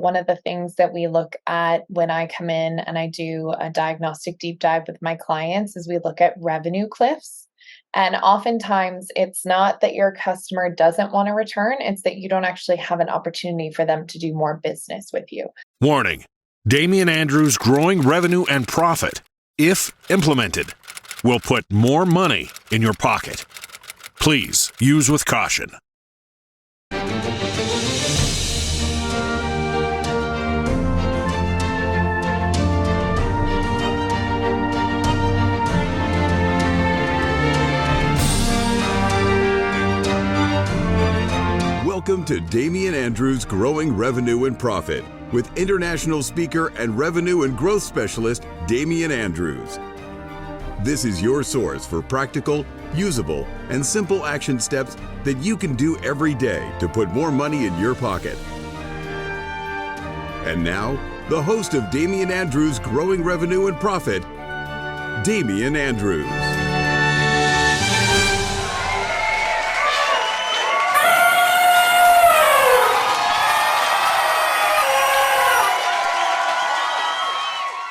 One of the things that we look at when I come in and I do a diagnostic deep dive with my clients is we look at revenue cliffs. And oftentimes it's not that your customer doesn't want to return, it's that you don't actually have an opportunity for them to do more business with you. Warning: Damian Andrews' growing revenue and profit, if implemented, will put more money in your pocket. Please use with caution. Welcome to Damian Andrews' Growing Revenue and Profit with international speaker and revenue and growth specialist, Damian Andrews. This is your source for practical, usable, and simple action steps that you can do every day to put more money in your pocket. And now, the host of Damian Andrews' Growing Revenue and Profit, Damian Andrews.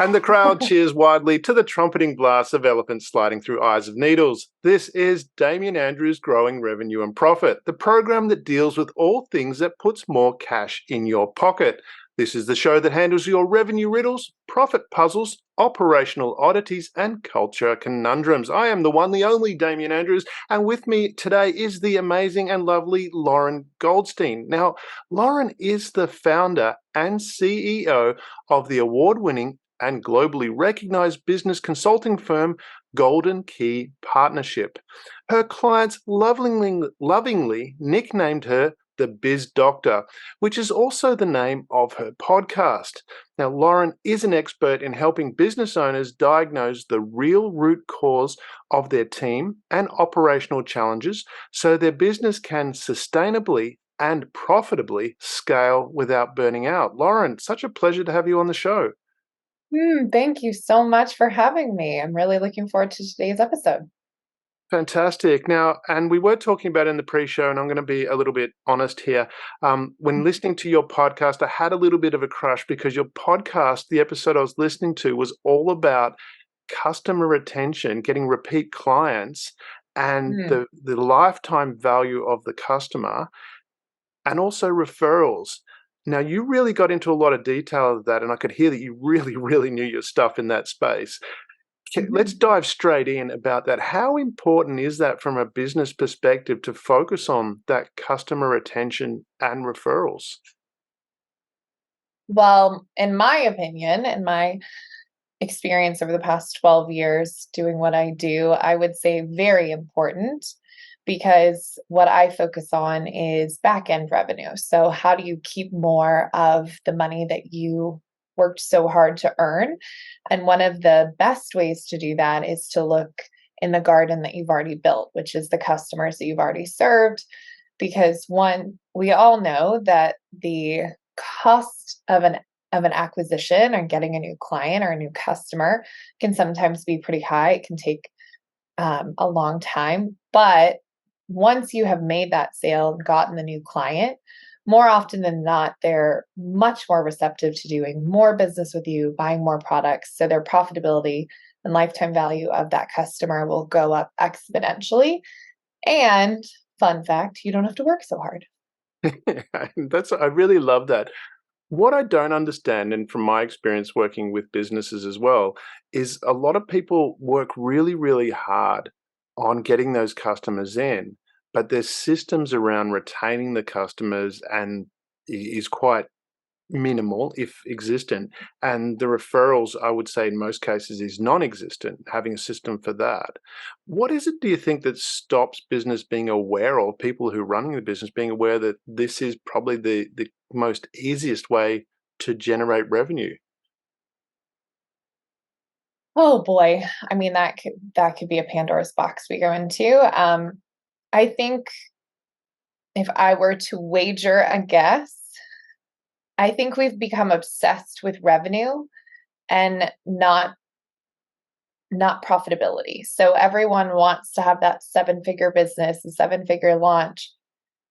And the crowd cheers widely to the trumpeting blasts of elephants sliding through eyes of needles. This is Damian Andrews' Growing Revenue and Profit, the program that deals with all things that puts more cash in your pocket. This is the show that handles your revenue riddles, profit puzzles, operational oddities, and culture conundrums. I am the one, the only Damian Andrews, and with me today is the amazing and lovely Lauren Goldstein. Now, Lauren is the founder and CEO of the award-winning and globally recognized business consulting firm Golden Key Partnership. Her clients lovingly nicknamed her the Biz Doctor, which is also the name of her podcast. Now, Lauren is an expert in helping business owners diagnose the real root cause of their team and operational challenges so their business can sustainably and profitably scale without burning out. Lauren, such a pleasure to have you on the show. Thank you so much for having me. I'm really looking forward to today's episode. Fantastic. Now, and we were talking about in the pre-show, and I'm going to be a little bit honest here. When listening to your podcast, I had a little bit of a crush because your podcast, the episode I was listening to, was all about customer retention, getting repeat clients, and the lifetime value of the customer, and also referrals. Now, you really got into a lot of detail of that, and I could hear that you really, really knew your stuff in that space. Let's dive straight in about that. How important is that from a business perspective to focus on that customer retention and referrals? Well, in my opinion, in my experience over the past 12 years doing what I do, I would say very important, because what I focus on is back-end revenue. So how do you keep more of the money that you worked so hard to earn? And one of the best ways to do that is to look in the garden that you've already built, which is the customers that you've already served. Because one, we all know that the cost of an acquisition or getting a new client or a new customer can sometimes be pretty high. It can take a long time, but once you have made that sale and gotten the new client, more often than not, they're much more receptive to doing more business with you, buying more products. So their profitability and lifetime value of that customer will go up exponentially. And fun fact, you don't have to work so hard. I really love that. What I don't understand, and from my experience working with businesses as well, is a lot of people work really, really hard on getting those customers in, but there's systems around retaining the customers and is quite minimal, if existent. And the referrals, I would say in most cases, is non-existent, having a system for that. What is it, do you think, that stops business being aware, of people who are running the business being aware that this is probably the most easiest way to generate revenue? Oh boy. I mean, that could be a Pandora's box we go into. I think if I were to wager a guess, I think we've become obsessed with revenue and not profitability. So everyone wants to have that seven-figure business, a seven-figure launch,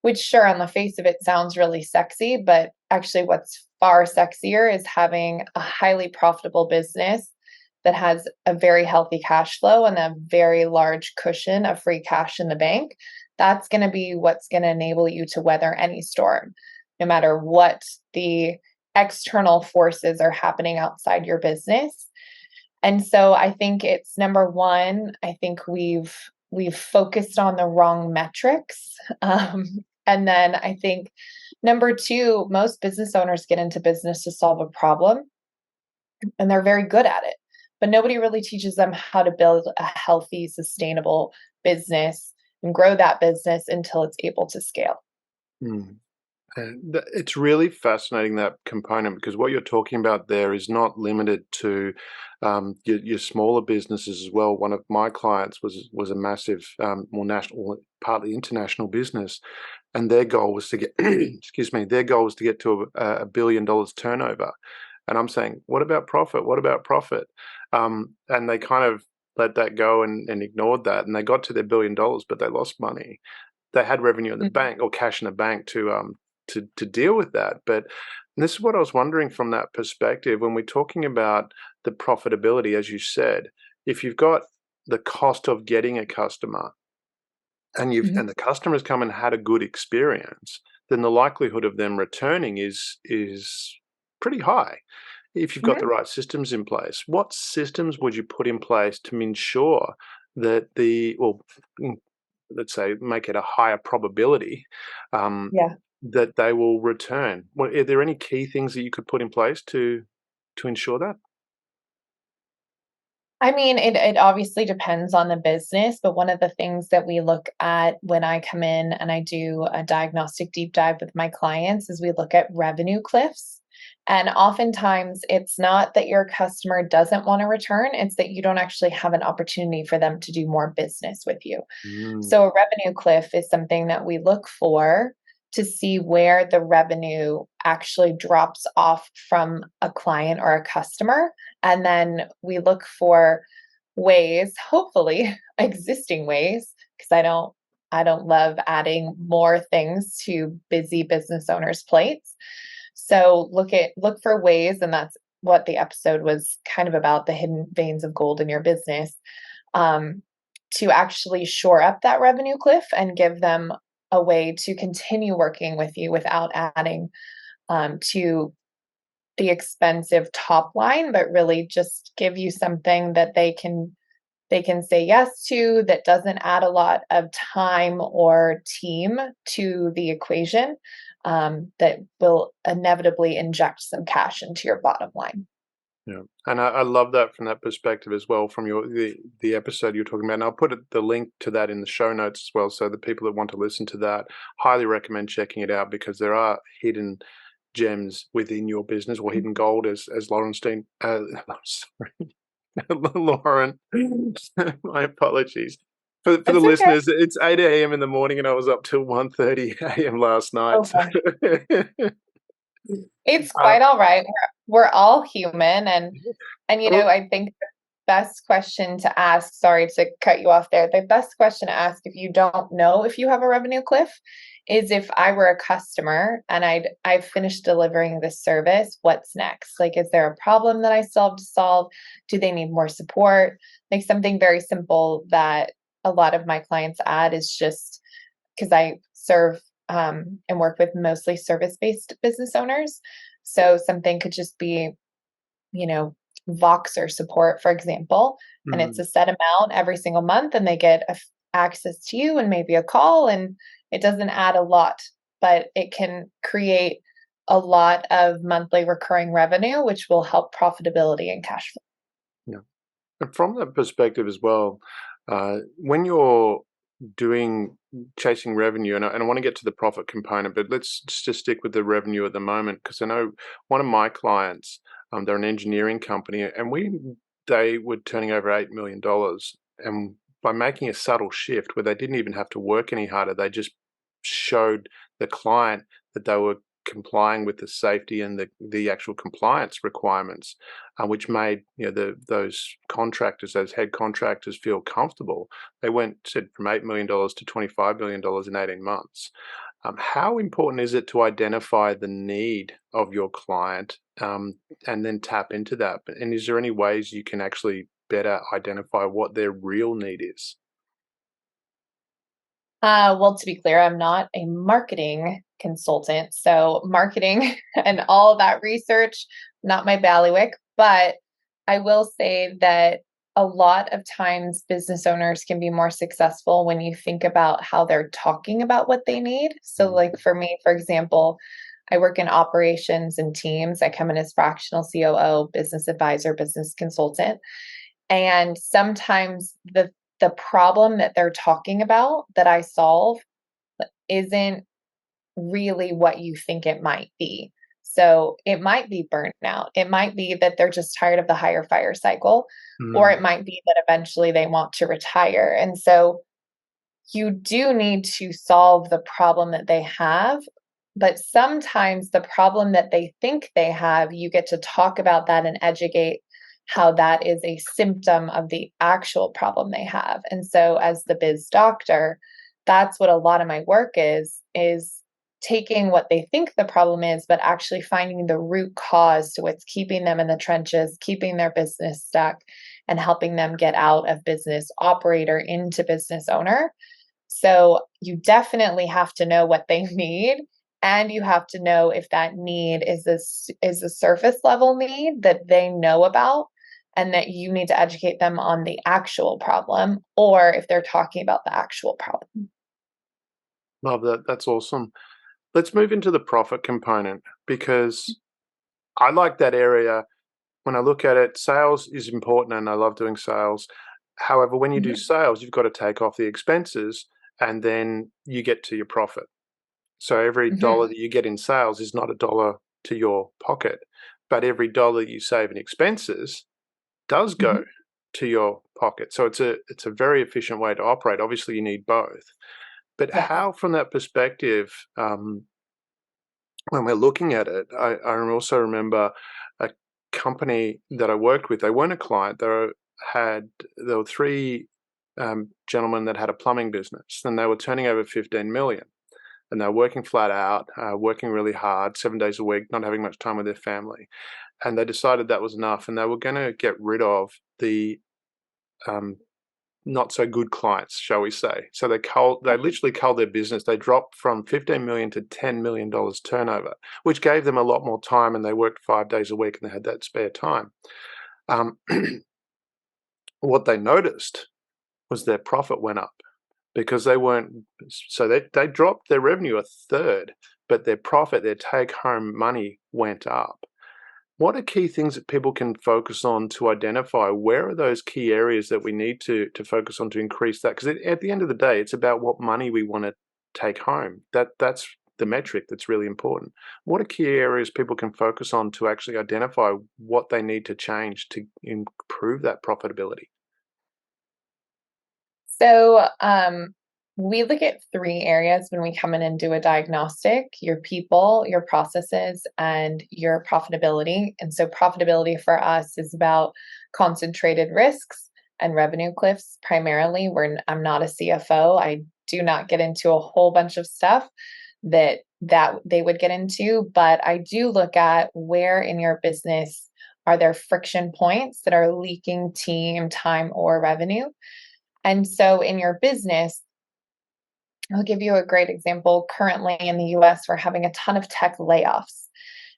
which sure, on the face of it sounds really sexy, but actually what's far sexier is having a highly profitable business that has a very healthy cash flow and a very large cushion of free cash in the bank. That's going to be what's going to enable you to weather any storm, no matter what the external forces are happening outside your business. And so I think it's number one, I think we've focused on the wrong metrics. And then I think number two, most business owners get into business to solve a problem, and they're very good at it. But nobody really teaches them how to build a healthy, sustainable business and grow that business until it's able to scale. Mm. And it's really fascinating, that component, because what you're talking about there is not limited to your smaller businesses as well. One of my clients was a massive, more national, partly international business, and their goal was to get, excuse me, their goal was to get to $1 billion turnover. And I'm saying, what about profit? What about profit? And they kind of let that go and ignored that, and they got to their $1 billion, but they lost money. They had revenue in the bank, or cash in the bank to deal with that. But this is what I was wondering from that perspective, when we're talking about the profitability, as you said, if you've got the cost of getting a customer, and Mhm. the customer's come and had a good experience, then the likelihood of them returning is pretty high if you've got the Mhm. right systems in place. What systems would you put in place to ensure that let's say, make it a higher probability um, Yeah. that they will return? Are there any key things that you could put in place to ensure that? I mean, it obviously depends on the business, but one of the things that we look at when I come in and I do a diagnostic deep dive with my clients is we look at revenue cliffs. And oftentimes it's not that your customer doesn't want to return, it's that you don't actually have an opportunity for them to do more business with you. Mm, So a revenue cliff is something that we look for to see where the revenue actually drops off from a client or a customer. And then we look for ways, hopefully existing ways, because I don't love adding more things to busy business owners' plates. So look for ways, and that's what the episode was kind of about, the hidden veins of gold in your business. Um, to actually shore up that revenue cliff and give them a way to continue working with you without adding to the expensive top line, but really just give you something that they can say yes to, that doesn't add a lot of time or team to the equation, that will inevitably inject some cash into your bottom line. yeah, and I love that from that perspective as well, from the episode you're talking about. And I'll put the link to that in the show notes as well, so the people that want to listen to that, highly recommend checking it out, because there are hidden gems within your business, or hidden gold, as Laurenstein, sorry, Lauren, my apologies. For the It's okay. listeners, it's 8 a.m. in the morning, and I was up till 1:30 a.m. last night. Oh So gosh. It's uh, quite all right. We're all human, and well, I think the best question to ask, sorry to cut you off there, the best question to ask if you don't know if you have a revenue cliff is, if I were a customer and I've finished delivering this service, what's next? Like, is there a problem that I still have to solve? Do they need more support? Like, something very simple that a lot of my clients add is just because I serve and work with mostly service-based business owners. So something could just be, you know, Voxer support, for example, and it's mm, a set amount every single month, and they get access to you and maybe a call, and it doesn't add a lot, but it can create a lot of monthly recurring revenue, which will help profitability and cash flow. yeah. And from that perspective as well, when you're doing chasing revenue, and I want to get to the profit component, but let's just stick with the revenue at the moment, because I know one of my clients, they're an engineering company, and they were turning over $8 million, and by making a subtle shift where they didn't even have to work any harder, they just showed the client that they were complying with the safety and the actual compliance requirements, which made those contractors, those head contractors, feel comfortable. They said from $8 million to $25 million in 18 months. How important is it to identify the need of your client and then tap into that? And is there any ways you can actually better identify what their real need is? Well, to be clear, I'm not a marketing consultant. So marketing and all of that research, not my bailiwick, but I will say that a lot of times business owners can be more successful when you think about how they're talking about what they need. So Mm. like for me, for example, I work in operations and teams. I come in as fractional COO, business advisor, business consultant. And sometimes the problem that they're talking about that I solve isn't really what you think it might be. So it might be burnout. It might be that they're just tired of the hire fire cycle, or Mm. it might be that eventually they want to retire. And so you do need to solve the problem that they have. But sometimes the problem that they think they have, you get to talk about that and educate how that is a symptom of the actual problem they have. And so as the biz doctor, that's what a lot of my work is taking what they think the problem is, but actually finding the root cause to what's keeping them in the trenches, keeping their business stuck, and helping them get out of business operator into business owner. So you definitely have to know what they need, and you have to know if that need is a surface level need that they know about and that you need to educate them on the actual problem, or if they're talking about the actual problem. Love that. That's awesome. Let's move into the profit component because I like that area. When I look at it, sales is important and I love doing sales. However, when you do Mhm. sales, you've got to take off the expenses and then you get to your profit. So every dollar Mhm. that you get in sales is not a dollar to your pocket, but every dollar you save in expenses does go Mhm. to your pocket. So it's a very efficient way to operate. Obviously, you need both. But Yeah. how, from that perspective, when we're looking at it, I also remember a company that I worked with. They weren't a client. There were three gentlemen that had a plumbing business, and they were turning over 15 million. And they're working flat out, working really hard, 7 days a week, not having much time with their family. And they decided that was enough, and they were going to get rid of the um, not so good clients, shall we say. So they literally culled their business. They dropped from 15 million to $10 million turnover, which gave them a lot more time, and they worked 5 days a week and they had that spare time. Um, what they noticed was their profit went up because they weren't, so they dropped their revenue a third, but their profit, their take home money went up. What are key things that people can focus on to identify where are those key areas that we need to focus on to increase that? Because at the end of the day, it's about what money we want to take home. That's the metric that's really important. What are key areas people can focus on to actually identify what they need to change to improve that profitability? So, we look at three areas when we come in and do a diagnostic: your people, your processes, and your profitability. And so, profitability for us is about concentrated risks and revenue cliffs primarily. I'm not a CFO. I do not get into a whole bunch of stuff that they would get into, but I do look at where in your business are there friction points that are leaking team, time, or revenue. And so in your business, I'll give you a great example. Currently in the US, we're having a ton of tech layoffs.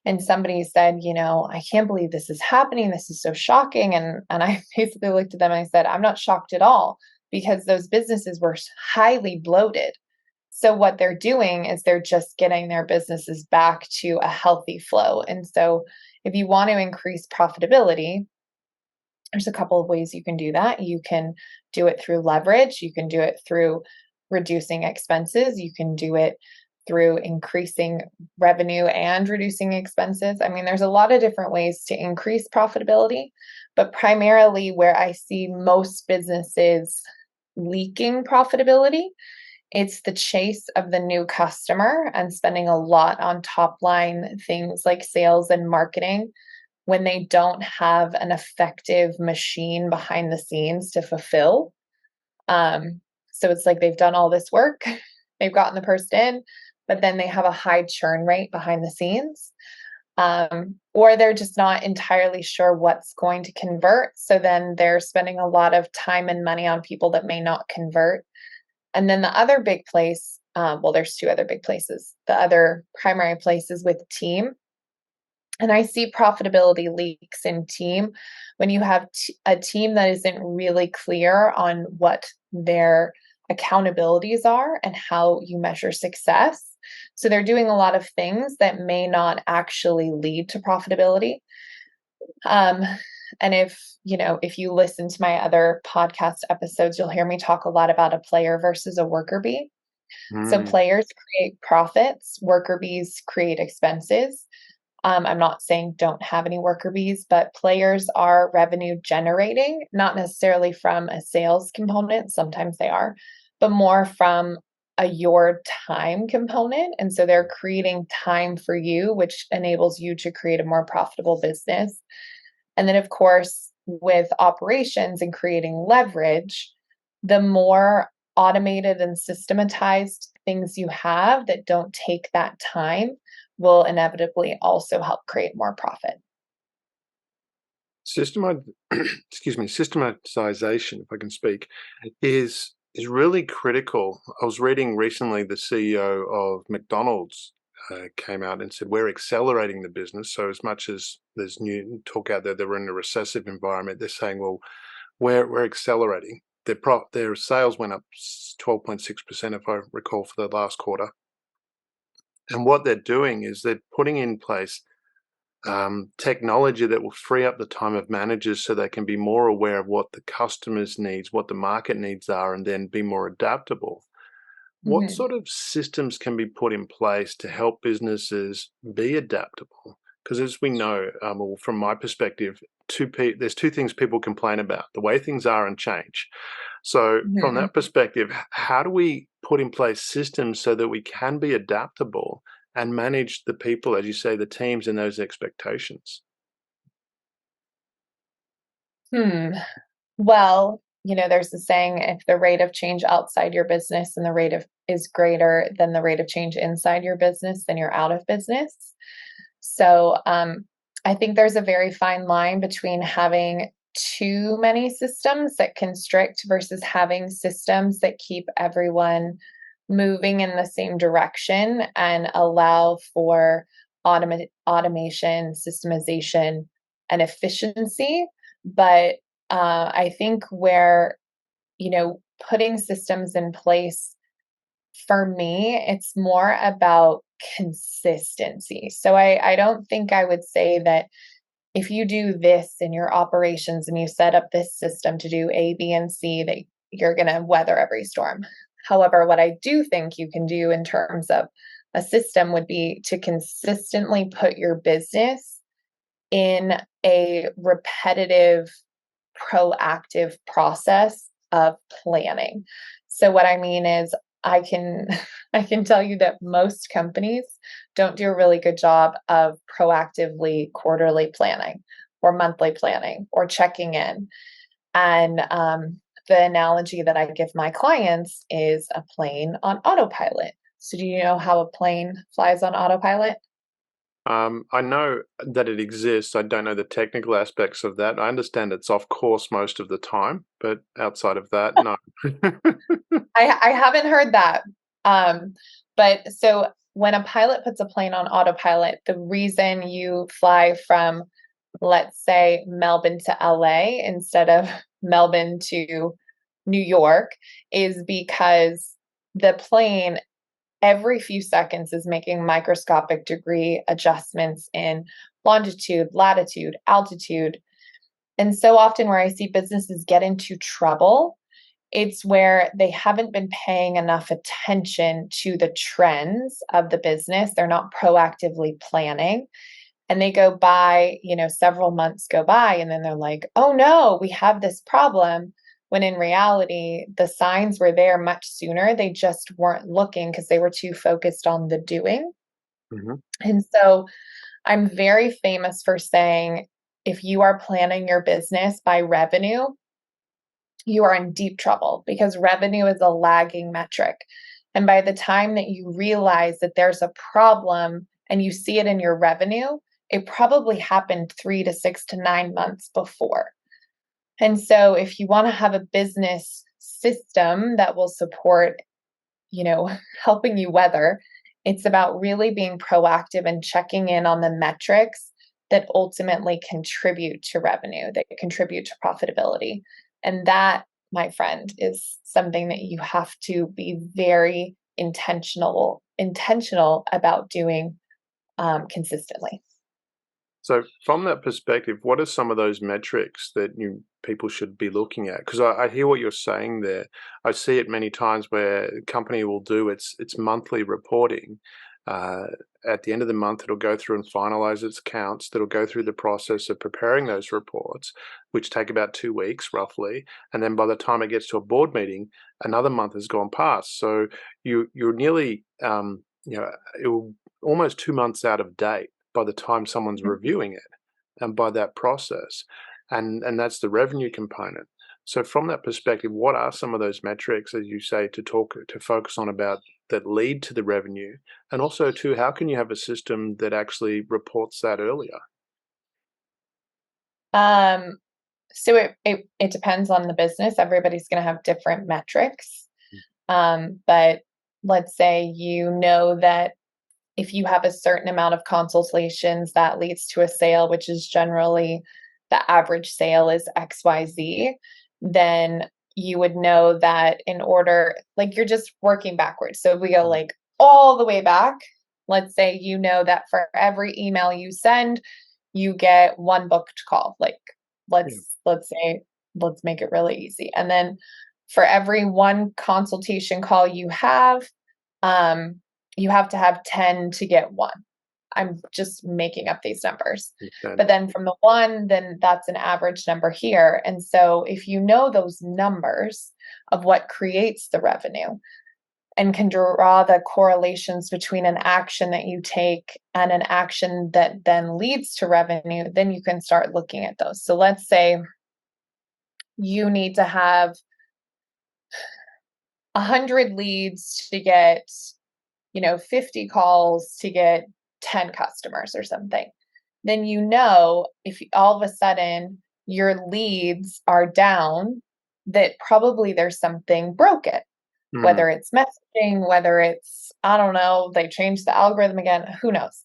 And somebody said, I can't believe this is happening. This is so shocking. And I basically looked at them and I said, I'm not shocked at all because those businesses were highly bloated. So what they're doing is they're just getting their businesses back to a healthy flow. And so if you want to increase profitability, there's a couple of ways you can do that. You can do it through leverage. You can do it through reducing expenses. You can do it through increasing revenue and reducing expenses. I mean, there's a lot of different ways to increase profitability, but primarily where I see most businesses leaking profitability, it's the chase of the new customer and spending a lot on top line things like sales and marketing when they don't have an effective machine behind the scenes to fulfill. So it's like they've done all this work, they've gotten the person in, but then they have a high churn rate behind the scenes. Or they're just not entirely sure what's going to convert. So then they're spending a lot of time and money on people that may not convert. And then the other big place, well, there's two other big places. The other primary place is with team. And I see profitability leaks in team when you have a team that isn't really clear on what their accountabilities are and how you measure success. So they're doing a lot of things that may not actually lead to profitability. Um, and if you listen to my other podcast episodes, you'll hear me talk a lot about a player versus a worker bee. So players create profits, worker bees create expenses. I'm not saying don't have any worker bees, but players are revenue generating, not necessarily from a sales component. Sometimes they are, but more from your time component. And so they're creating time for you, which enables you to create a more profitable business. And then, of course, with operations and creating leverage, the more automated and systematized things you have that don't take that time will inevitably also help create more profit. Systematization, if I can speak, is really critical. I was reading recently the CEO of McDonald's came out and said we're accelerating the business. So as much as there's new talk out there, they're in a recessive environment. They're saying, well, we're accelerating. Their sales went up 12.6%, if I recall, for the last quarter. And what they're doing is they're putting in place technology that will free up the time of managers so they can be more aware of what the customers' needs, what the market needs are, and then be more adaptable. What sort of systems can be put in place to help businesses be adaptable? Because as we know, well, from my perspective, there's two things people complain about: the way things are and change. So from that perspective, how do we put in place systems so that we can be adaptable and manage the people, as you say, the teams and those expectations? Well, there's the saying, if the rate of change outside your business and the rate of is greater than the rate of change inside your business, then you're out of business. So I think there's a very fine line between having too many systems that constrict versus having systems that keep everyone moving in the same direction and allow for automation, systemization, and efficiency. But I think where, putting systems in place, for me, it's more about consistency. So I don't think I would say that if you do this in your operations and you set up this system to do A, B, and C, that you're going to weather every storm. However, what I do think you can do in terms of a system would be to consistently put your business in a repetitive, proactive process of planning. So what I mean is I can tell you that most companies don't do a really good job of proactively quarterly planning or monthly planning or checking in. And the analogy that I give my clients is a plane on autopilot. So do you know how a plane flies on autopilot? I know that it exists. I don't know the technical aspects of that. I understand it's off course most of the time, but outside of that, no. I haven't heard that. But so when a pilot puts a plane on autopilot, the reason you fly from, let's say, Melbourne to LA instead of Melbourne to New York is because the plane every few seconds is making microscopic degree adjustments in longitude, latitude, altitude. And so often where I see businesses get into trouble, it's where they haven't been paying enough attention to the trends of the business. They're not proactively planning. And they go by, several months go by, and then they're like, oh no, we have this problem. When in reality, the signs were there much sooner. They just weren't looking because they were too focused on the doing. And so I'm very famous for saying, if you are planning your business by revenue, you are in deep trouble because revenue is a lagging metric. And by the time that you realize that there's a problem and you see it in your revenue, it probably happened 3 to 6 to 9 months before. And so if you want to have a business system that will support, helping you weather, it's about really being proactive and checking in on the metrics that ultimately contribute to revenue, that contribute to profitability. And that, my friend, is something that you have to be very intentional about doing consistently. So, from that perspective, what are some of those metrics that people should be looking at? Because I hear what you're saying there. I see it many times where a company will do its monthly reporting. Uh, at the end of the month, it'll go through and finalize its accounts. That'll go through the process of preparing those reports, which take about 2 weeks roughly. And then by the time it gets to a board meeting, another month has gone past. So you're nearly, almost 2 months out of date by the time someone's reviewing it and by that process. And that's the revenue component. So from that perspective, what are some of those metrics, as you say, to focus on about that lead to the revenue? And also too, how can you have a system that actually reports that earlier? Um, so it depends on the business. Everybody's going to have different metrics. But let's say that if you have a certain amount of consultations, that leads to a sale, which is generally the average sale is XYZ, then you would know that in order, like you're just working backwards. So if we go like all the way back, let's say that for every email you send, you get one booked call. Like let's make it really easy. And then for every one consultation call you have to have 10 to get one. I'm just making up these numbers. But then from the one, then that's an average number here. And so if you know those numbers of what creates the revenue and can draw the correlations between an action that you take and an action that then leads to revenue, then you can start looking at those. So let's say you need to have 100 leads to get 50 calls to get 10 customers or something. Then if all of a sudden your leads are down, that probably there's something broken, whether it's messaging, whether it's, I don't know, they changed the algorithm again, who knows?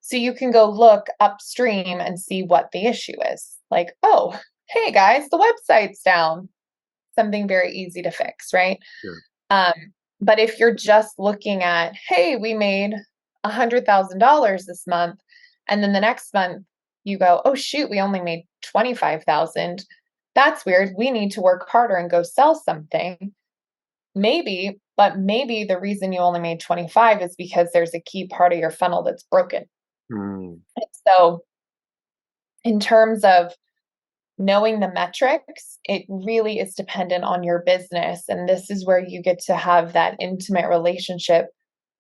So you can go look upstream and see what the issue is. Like, oh, hey guys, the website's down. Something very easy to fix, right? Sure. But if you're just looking at, hey, we made $100,000 this month, and then the next month you go, oh shoot, we only made 25,000. That's weird. We need to work harder and go sell something. Maybe the reason you only made 25 is because there's a key part of your funnel that's broken. So in terms of knowing the metrics, it really is dependent on your business. And this is where you get to have that intimate relationship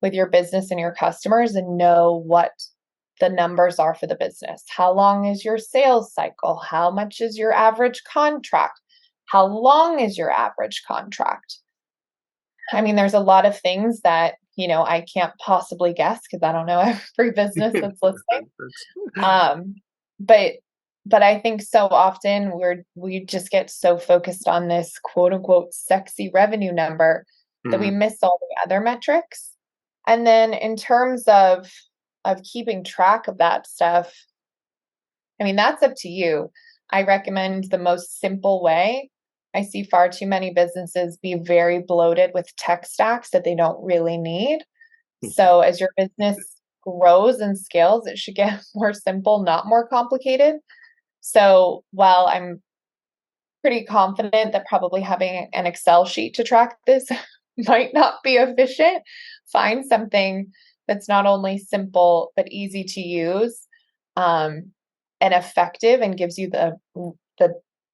with your business and your customers and know what the numbers are for the business. How long is your sales cycle? How much is your average contract? How long is your average contract? I mean, there's a lot of things that, I can't possibly guess because I don't know every business that's listening. But I think so often we just get so focused on this quote unquote sexy revenue number that we miss all the other metrics. And then in terms of keeping track of that stuff, I mean, that's up to you. I recommend the most simple way. I see far too many businesses be very bloated with tech stacks that they don't really need. So as your business grows and scales, it should get more simple, not more complicated. So while I'm pretty confident that probably having an Excel sheet to track this might not be efficient, find something that's not only simple, but easy to use and effective and gives you the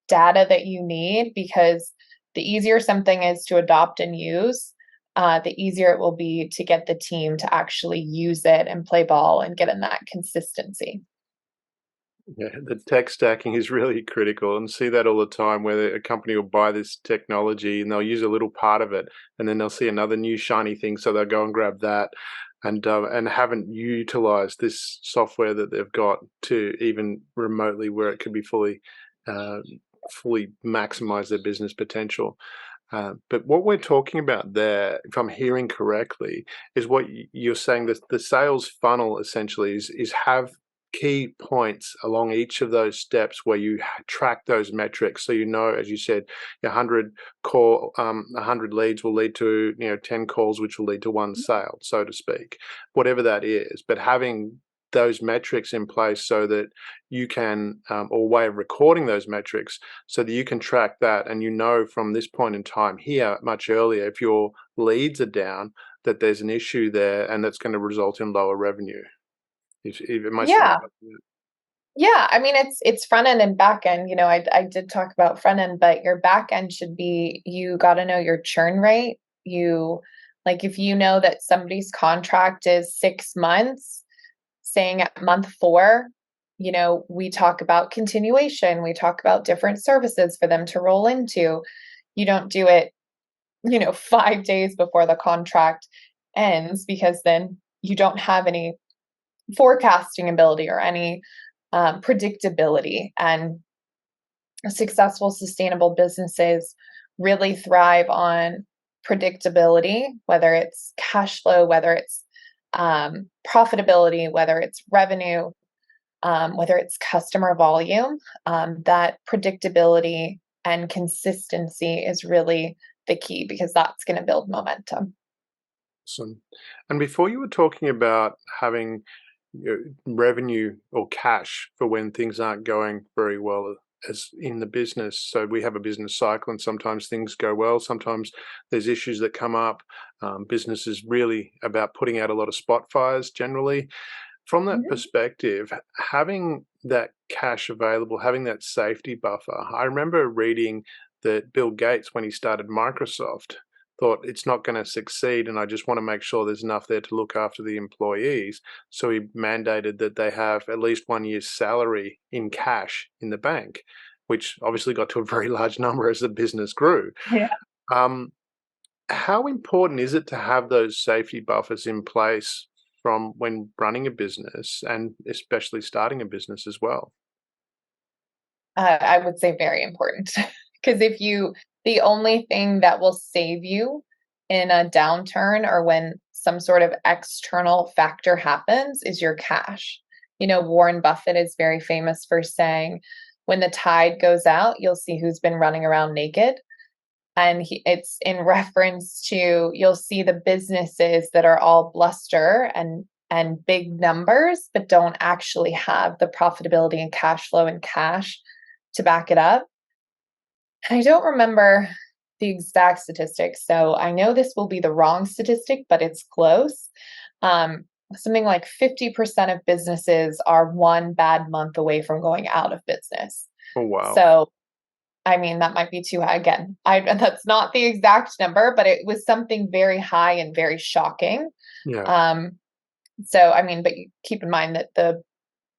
data that you need, because the easier something is to adopt and use, the easier it will be to get the team to actually use it and play ball and get in that consistency. Yeah, the tech stacking is really critical, and see that all the time where a company will buy this technology and they'll use a little part of it, and then they'll see another new shiny thing, so they'll go and grab that, and haven't utilized this software that they've got to even remotely where it could be uh, fully maximize their business potential. But what we're talking about there, if I'm hearing correctly, is what you're saying that the sales funnel essentially is have key points along each of those steps where you track those metrics. So you know, as you said, 100 leads will lead to 10 calls, which will lead to one sale, so to speak, whatever that is. But having those metrics in place so that you can, or way of recording those metrics so that you can track that, and from this point in time here much earlier if your leads are down, that there's an issue there and that's going to result in lower revenue. If am I saying Yeah. that? Yeah, I mean it's front end and back end. I did talk about front end, but your back end should be, you got to know your churn rate. You like if you know that somebody's contract is 6 months, saying at month 4, we talk about continuation, we talk about different services for them to roll into. You don't do it, 5 days before the contract ends, because then you don't have any forecasting ability or any predictability. And successful, sustainable businesses really thrive on predictability, whether it's cash flow, whether it's profitability, whether it's revenue, whether it's customer volume. That predictability and consistency is really the key, because that's going to build momentum. Awesome. And before, you were talking about having revenue or cash for when things aren't going very well as in the business. So we have a business cycle, and sometimes things go well, sometimes there's issues that come up. Business is really about putting out a lot of spot fires generally. From that Mhm. perspective, having that cash available, having that safety buffer, I remember reading that Bill Gates, when he started Microsoft, thought it's not going to succeed, and I just want to make sure there's enough there to look after the employees. So he mandated that they have at least 1 year's salary in cash in the bank, which obviously got to a very large number as the business grew. Yeah. Um, how important is it to have those safety buffers in place from when running a business, and especially starting a business as well? I would say very important. Because the only thing that will save you in a downturn or when some sort of external factor happens is your cash. Warren Buffett is very famous for saying, when the tide goes out, you'll see who's been running around naked. And it's in reference to, you'll see the businesses that are all bluster and big numbers, but don't actually have the profitability and cash flow and cash to back it up. I don't remember the exact statistics, so I know this will be the wrong statistic, but it's close. Something like 50% of businesses are one bad month away from going out of business. Oh, wow. So, I mean, that might be too high. Again, that's not the exact number, but it was something very high and very shocking. Yeah. Um, so, I mean, but you keep in mind that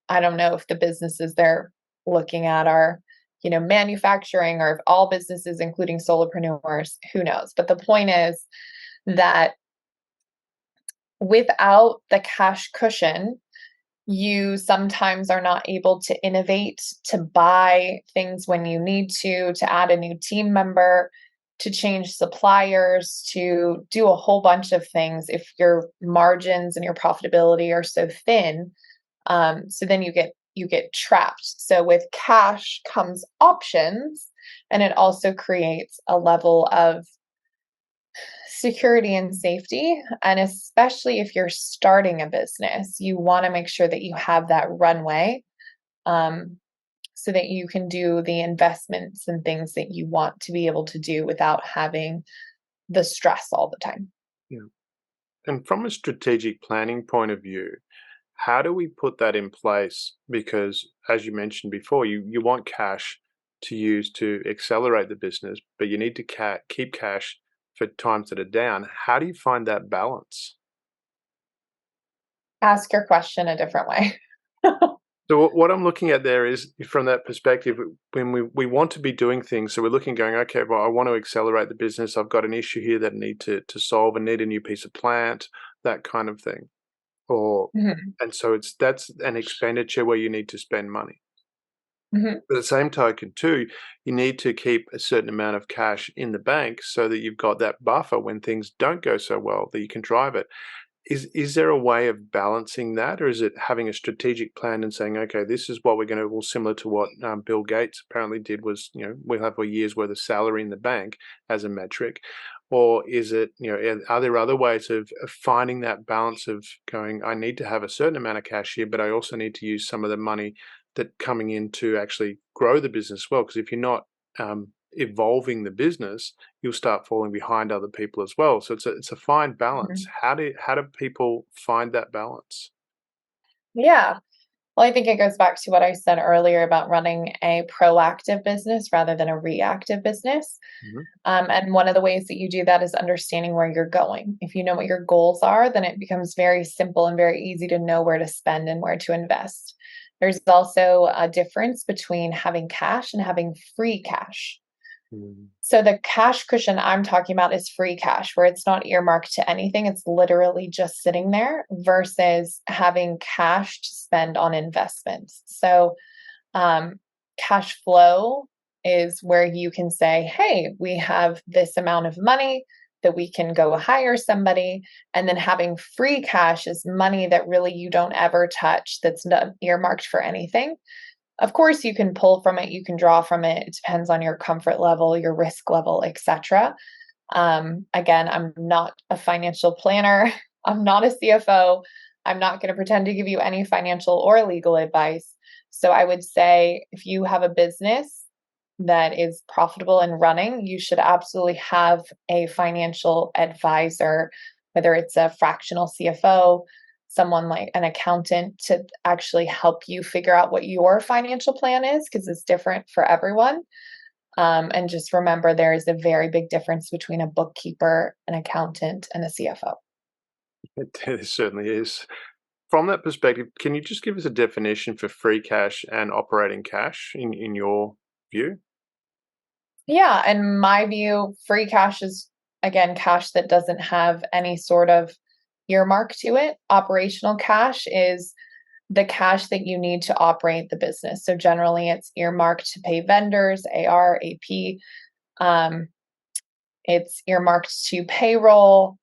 I don't know if the businesses they're looking at are, manufacturing, or if all businesses, including solopreneurs, who knows? But the point is that without the cash cushion, you sometimes are not able to innovate, to buy things when you need to add a new team member, to change suppliers, to do a whole bunch of things if your margins and your profitability are so thin. So then you get trapped. So with cash comes options, and it also creates a level of security and safety. And especially if you're starting a business, you want to make sure that you have that runway, um, so that you can do the investments and things that you want to be able to do without having the stress all the time. Yeah. And from a strategic planning point of view, how do we put that in place? Because as you mentioned before, you want cash to use to accelerate the business, but you need to keep cash for times that are down. How do you find that balance? Ask your question a different way. So what I'm looking at there is from that perspective, when we want to be doing things, so we're looking going, okay, well, I want to accelerate the business. I've got an issue here that I need to solve and need a new piece of plant, that kind of thing. Or Mhm, and so that's an expenditure where you need to spend money. mhm, But at the same token too, you need to keep a certain amount of cash in the bank so that you've got that buffer when things don't go so well, that you can drive it. Is there a way of balancing that, or is it having a strategic plan and saying, okay, this is what we're going to, well, similar to what Bill Gates apparently did was, we'll have a year's worth of salary in the bank as a metric, or is it, are there other ways of finding that balance of going, I need to have a certain amount of cash here, but I also need to use some of the money that coming in to actually grow the business well, because if you're not evolving the business, you'll start falling behind other people as well. So it's a fine balance. mhm. How do people find that balance? Yeah. Well, I think it goes back to what I said earlier about running a proactive business rather than a reactive business. Mhm. And one of the ways that you do that is understanding where you're going. If you know what your goals are, then it becomes very simple and very easy to know where to spend and where to invest. There's also a difference between having cash and having free cash. Mm. So the cash cushion I'm talking about is free cash, where it's not earmarked to anything. It's literally just sitting there versus having cash to spend on investments. So cash flow is where you can say, hey, we have this amount of money that we can go hire somebody. And then having free cash is money that really you don't ever touch, that's not earmarked for anything. Of course, you can pull from it, you can draw from it. It depends on your comfort level, your risk level, etc. Again, I'm not a financial planner. I'm not a CFO. I'm not going to pretend to give you any financial or legal advice. So I would say if you have a business that is profitable and running, you should absolutely have a financial advisor, whether it's a fractional CFO, someone like an accountant to actually help you figure out what your financial plan is, because it's different for everyone. And just remember, there is a very big difference between a bookkeeper, an accountant, and a CFO. It certainly is. From that perspective, can you just give us a definition for free cash and operating cash in your view? Yeah, in my view, free cash is again cash that doesn't have any sort of earmark to it. Operational cash is the cash that you need to operate the business. So generally, it's earmarked to pay vendors, AR, AP. Um, it's earmarked to payroll,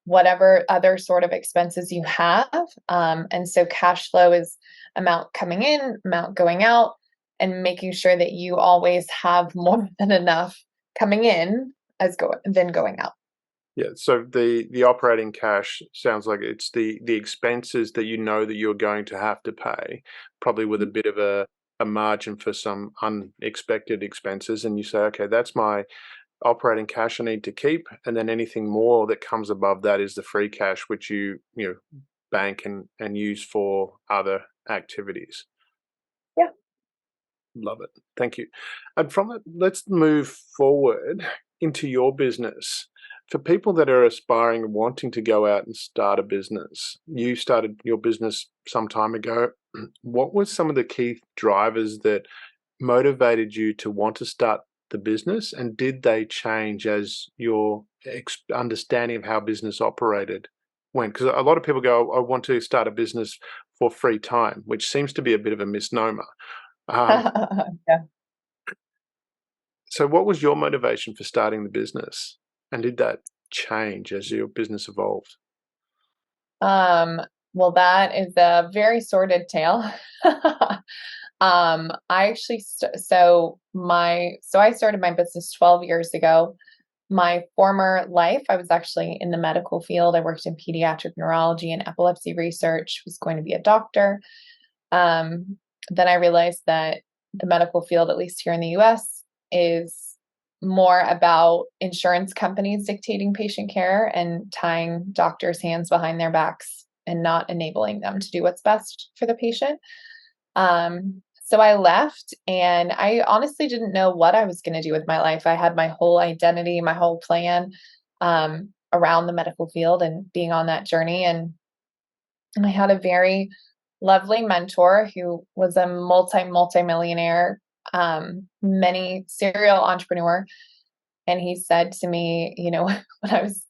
whatever other sort of expenses you have. And so cash flow is amount coming in, amount going out, and making sure that you always have more than enough coming in than going out. Yeah, so the operating cash sounds like it's the expenses that you know that you're going to have to pay, probably with a bit of a margin for some unexpected expenses, and you say, okay, that's my operating cash I need to keep, and then anything more that comes above that is the free cash, which you bank and use for other activities. Yeah. Love it. Thank you. And from it, let's move forward into your business. For people that are aspiring and wanting to go out and start a business, you started your business some time ago. What were some of the key drivers that motivated you to want to start the business? And did they change as your understanding of how business operated went? Because a lot of people go, I want to start a business for free time, which seems to be a bit of a misnomer. Um, Yeah. So what was your motivation for starting the business? And did that change as your business evolved? Um, well, that is a very sordid tale. I actually so I started my business 12 years ago. My former life, I was actually in the medical field. I worked in pediatric neurology and epilepsy research, was going to be a doctor. Um, then I realized that the medical field, at least here in the US, is more about insurance companies dictating patient care and tying doctors' hands behind their backs and not enabling them to do what's best for the patient. So I left and I honestly didn't know what I was going to do with my life. I had my whole identity, my whole plan around the medical field and being on that journey. And I had a very lovely mentor who was a multi-millionaire, many serial entrepreneur. And he said to me, when I was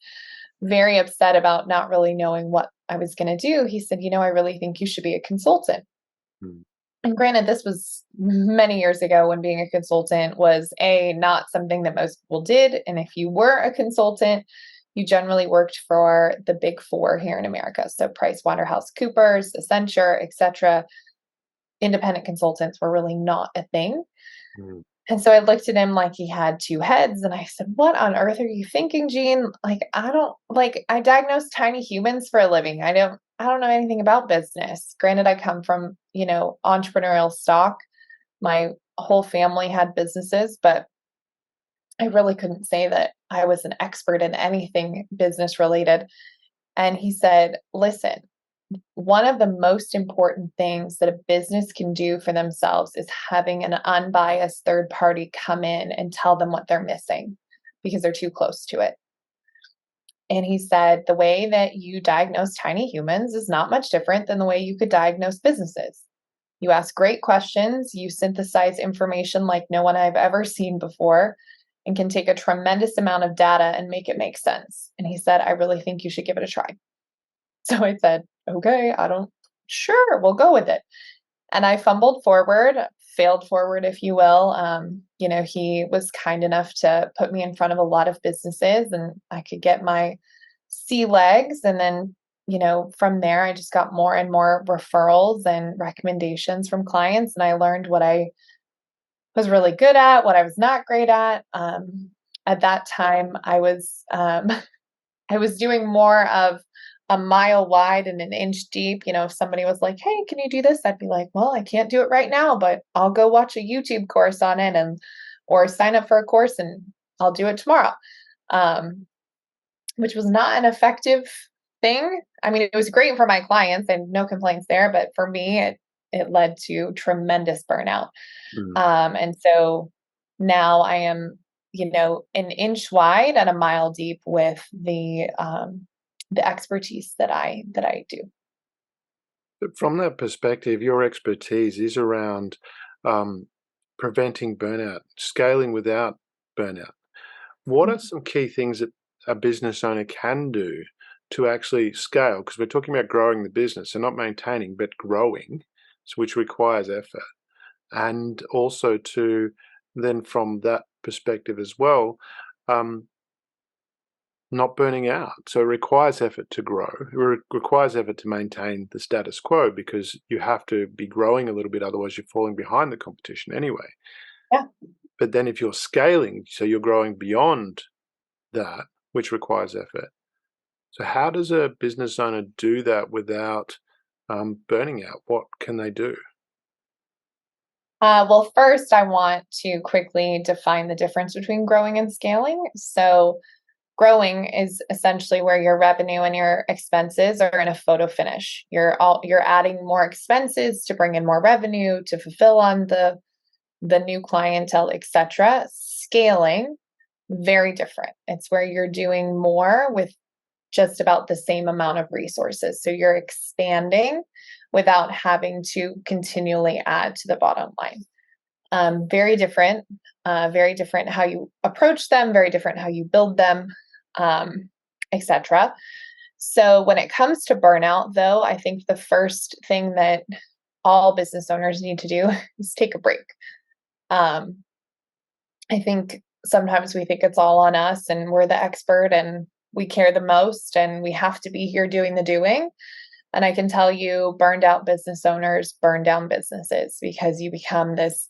very upset about not really knowing what I was going to do, he said, I really think you should be a consultant. Mm. And granted, this was many years ago when being a consultant was not something that most people did. And if you were a consultant, you generally worked for the big four here in America. So PricewaterhouseCoopers, Accenture, etc. Independent consultants were really not a thing. Mm. And so I looked at him like he had two heads and I said, "What on earth are you thinking, Gene? I diagnose tiny humans for a living. I don't know anything about business." Granted, I come from, entrepreneurial stock. My whole family had businesses, but I really couldn't say that I was an expert in anything business related. And he said, "Listen, one of the most important things that a business can do for themselves is having an unbiased third party come in and tell them what they're missing because they're too close to it." And he said, "The way that you diagnose tiny humans is not much different than the way you could diagnose businesses. You ask great questions, you synthesize information like no one I've ever seen before, and can take a tremendous amount of data and make it make sense." And he said, "I really think you should give it a try." So I said, "Okay, sure, we'll go with it." And I fumbled forward, failed forward, if you will. He was kind enough to put me in front of a lot of businesses and I could get my sea legs. And then, from there, I just got more and more referrals and recommendations from clients. And I learned what I was really good at, what I was not great at. At that time, I was doing more of a mile wide and an inch deep. If somebody was like, "Hey, can you do this?" I'd be like, "Well, I can't do it right now, but I'll go watch a YouTube course on it or sign up for a course and I'll do it tomorrow." Um, which was not an effective thing. I mean, it was great for my clients and no complaints there, but for me, it led to tremendous burnout. Mm. And so now I am, an inch wide and a mile deep with the expertise that I do. But from that perspective, your expertise is around um, preventing burnout, scaling without burnout. What are some key things that a business owner can do to actually scale? Because we're talking about growing the business and not maintaining, but growing, which requires effort. And also to then from that perspective as well, um, not burning out. So it requires effort to grow. It requires effort to maintain the status quo because you have to be growing a little bit, otherwise you're falling behind the competition anyway. Yeah. But then if you're scaling, so you're growing beyond that, which requires effort. So how does a business owner do that without burning out? What can they do? Well, first, I want to quickly define the difference between growing and scaling. So, growing is essentially where your revenue and your expenses are in a photo finish. You're adding more expenses to bring in more revenue to fulfill on the new clientele, etc. Scaling, very different. It's where you're doing more with just about the same amount of resources. So you're expanding without having to continually add to the bottom line. Very different how you approach them, very different how you build them, etc. So when it comes to burnout, though, I think the first thing that all business owners need to do is take a break. Um, I think sometimes we think it's all on us and we're the expert and we care the most and we have to be here doing the doing. And I can tell you, burned out business owners burn down businesses because you become this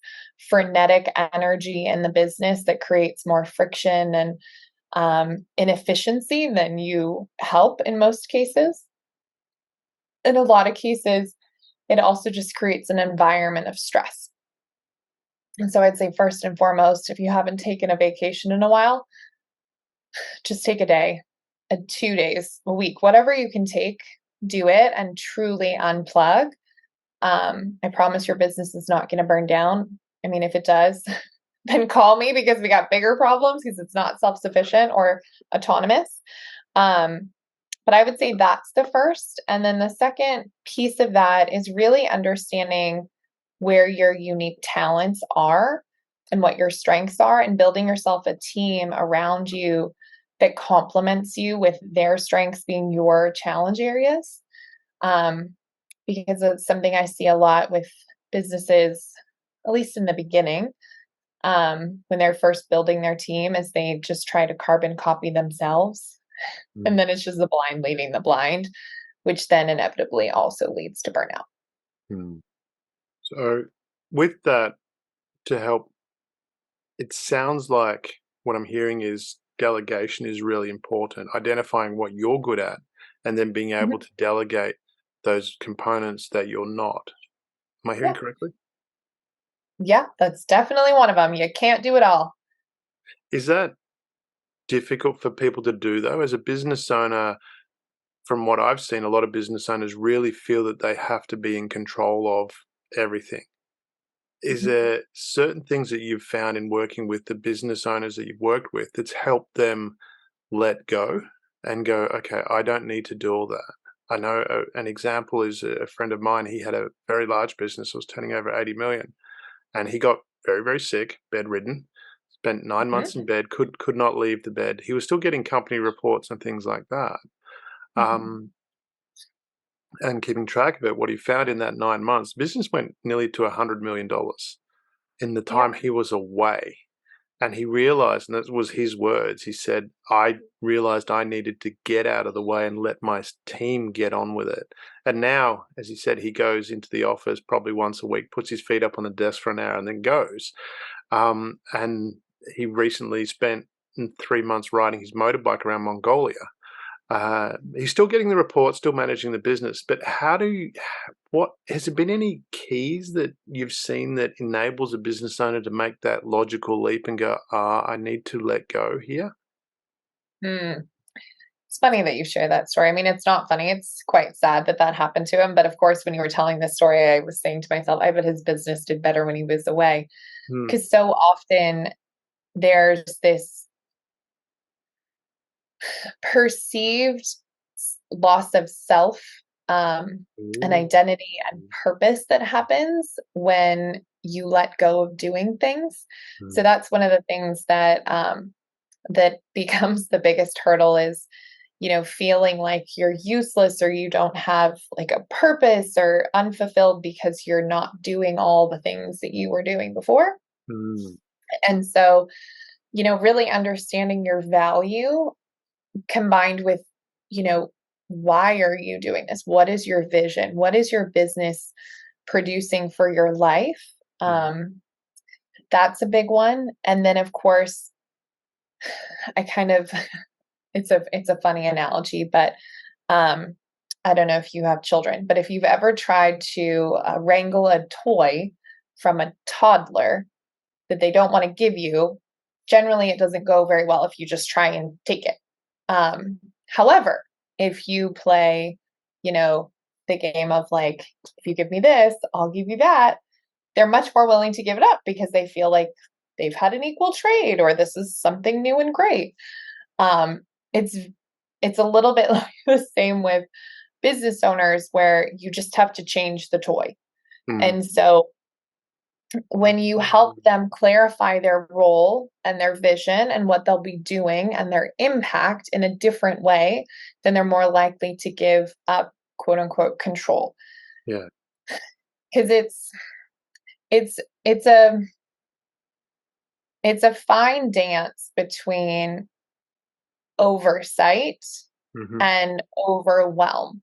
frenetic energy in the business that creates more friction and inefficiency than you help in most cases. In a lot of cases, it also just creates an environment of stress. And so I'd say, first and foremost, if you haven't taken a vacation in a while, just take a day, 2 days, a week, whatever you can take, do it and truly unplug. I promise your business is not going to burn down. I mean, if it does, then call me because we got bigger problems because it's not self-sufficient or autonomous. Um, But I would say that's the first. And then the second piece of that is really understanding where your unique talents are and what your strengths are, and building yourself a team around you that complements you with their strengths being your challenge areas. Because it's something I see a lot with businesses, at least in the beginning, when they're first building their team, is they just try to carbon copy themselves. And then it's just the blind leading the blind, which then inevitably also leads to burnout. Mm. So, with that, to help, it sounds like what I'm hearing is delegation is really important, identifying what you're good at, and then being able Mhm. to delegate those components that you're not. Am I hearing Yeah. correctly? Yeah, that's definitely one of them. You can't do it all. Is that difficult for people to do, though? As a business owner, from what I've seen, a lot of business owners really feel that they have to be in control of everything. Is Mhm. there certain things that you've found in working with the business owners that you've worked with that's helped them let go and go, okay, I don't need to do all that? I know an example is a friend of mine. He had a very large business, was turning over 80 million, and he got very, very sick, bedridden, spent 9 months in Mhm. bed, could not leave the bed. He was still getting company reports and things like that. Mhm. Um, and keeping track of it, what he found in that 9 months, business went nearly to $100 million in the Yeah. time he was away. And he realized, and that was his words, he said, I realized I needed to get out of the way and let my team get on with it. And now, as he said, he goes into the office probably once a week, puts his feet up on the desk for an hour and then goes. And he recently spent 3 months riding his motorbike around Mongolia. He's still getting the reports, still managing the business, but what has there been any keys that you've seen that enables a business owner to make that logical leap and go, I need to let go here? Mm. It's funny that you share that story. I mean, it's not funny. It's quite sad that that happened to him. But of course, when you were telling this story, I was saying to myself, I bet his business did better when he was away. Hmm. Because so often there's this perceived loss of self, and Ooh. identity and purpose that happens when you let go of doing things. So Hmm. that's one of the things that that becomes the biggest hurdle is, feeling like you're useless or you don't have like a purpose or unfulfilled because you're not doing all the things that you were doing before. Hmm. And so, really understanding your value combined with, you know, why are you doing this? What is your vision? What is your business producing for your life? Hmm. That's a big one. And then of course, I kind of it's a funny analogy, but um I don't know if you have children, but if you've ever tried to wrangle a toy from a toddler that they don't want to give you, generally it doesn't go very well if you just try and take it. However, if you play, you know, the game of like, if you give me this, I'll give you that, they're much more willing to give it up because they feel like they've had an equal trade or this is something new and great. Um, it's it's a little bit like the same with business owners where you just have to change the toy. Hmm. And so when you help them clarify their role and their vision and what they'll be doing and their impact in a different way, then they're more likely to give up quote unquote control. Yeah. Because it's it's a it's a fine dance between oversight Hmm. and overwhelm.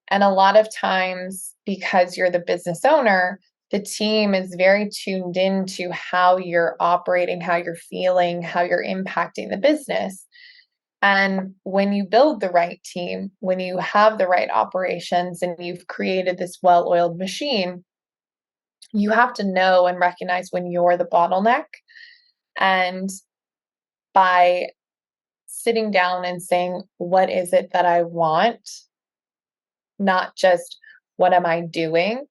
And a lot of times, because you're the business owner, the team is very tuned into how you're operating, how you're feeling, how you're impacting the business. And when you build the right team, when you have the right operations and you've created this well oiled machine, you have to know and recognize when you're the bottleneck. And by sitting down and saying, what is it that I want? Not just what am I doing?